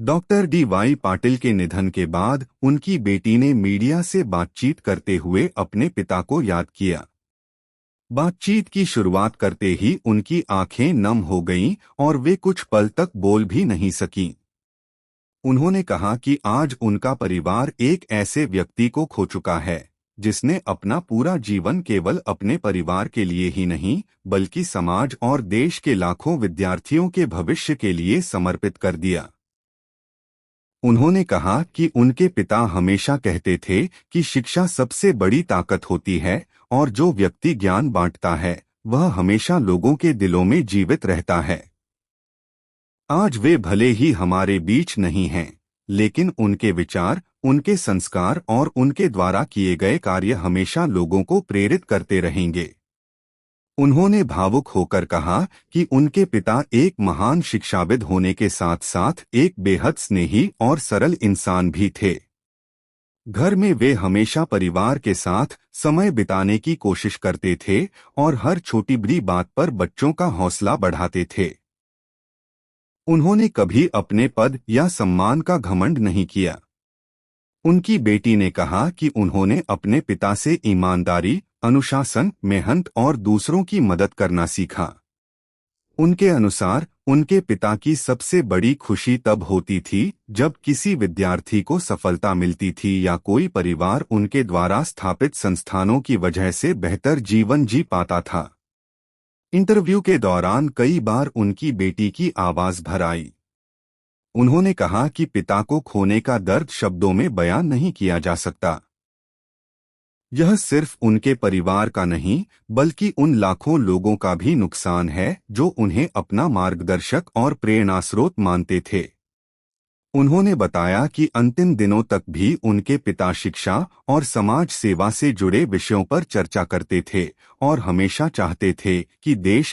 Doctor D.Y.. Patil के निधन के बाद उनकी बेटी ने मीडिया से बातचीत करते हुए अपने पिता को याद किया। बातचीत की शुरुआत करते ही उनकी आंखें नम हो गईं और वे कुछ पल तक बोल भी नहीं सकीं। उन्होंने कहा कि आज उनका परिवार एक ऐसे व्यक्ति को खो चुका है जिसने अपना पूरा जीवन केवल अपने परिवार के लिए ही नहीं बल्कि समाज और देश के लाखों विद्यार्थियों के भविष्य के लिए समर्पित कर दिया। उन्होंने कहा कि उनके पिता हमेशा कहते थे कि शिक्षा सबसे बड़ी ताकत होती है और जो व्यक्ति ज्ञान बांटता है वह हमेशा लोगों के दिलों में जीवित रहता है। आज वे भले ही हमारे बीच नहीं हैं, लेकिन उनके विचार, उनके संस्कार और उनके द्वारा किए गए कार्य हमेशा लोगों को प्रेरित करते रहेंगे। उन्होंने भावुक होकर कहा कि उनके पिता एक महान शिक्षाविद होने के साथ साथ एक बेहद स्नेही और सरल इंसान भी थे। घर में वे हमेशा परिवार के साथ समय बिताने की कोशिश करते थे और हर छोटी बड़ी बात पर बच्चों का हौसला बढ़ाते थे। उन्होंने कभी अपने पद या सम्मान का घमंड नहीं किया। उनकी बेटी ने कहा कि उन्होंने अपने पिता से ईमानदारी, अनुशासन, मेहनत और दूसरों की मदद करना सीखा। उनके अनुसार उनके पिता की सबसे बड़ी खुशी तब होती थी जब किसी विद्यार्थी को सफलता मिलती थी या कोई परिवार उनके द्वारा स्थापित संस्थानों की वजह से बेहतर जीवन जी पाता था। इंटरव्यू के दौरान कई बार उनकी बेटी की आवाज भर आई। उन्होंने कहा कि पिता को खोने का दर्द शब्दों में बयान नहीं किया जा सकता। यह सिर्फ उनके परिवार का नहीं बल्कि उन लाखों लोगों का भी नुकसान है जो उन्हें अपना मार्गदर्शक और प्रेरणास्रोत मानते थे। उन्होंने बताया कि अंतिम दिनों तक भी उनके पिता शिक्षा और समाज सेवा से जुड़े विषयों पर चर्चा करते थे और हमेशा चाहते थे कि देश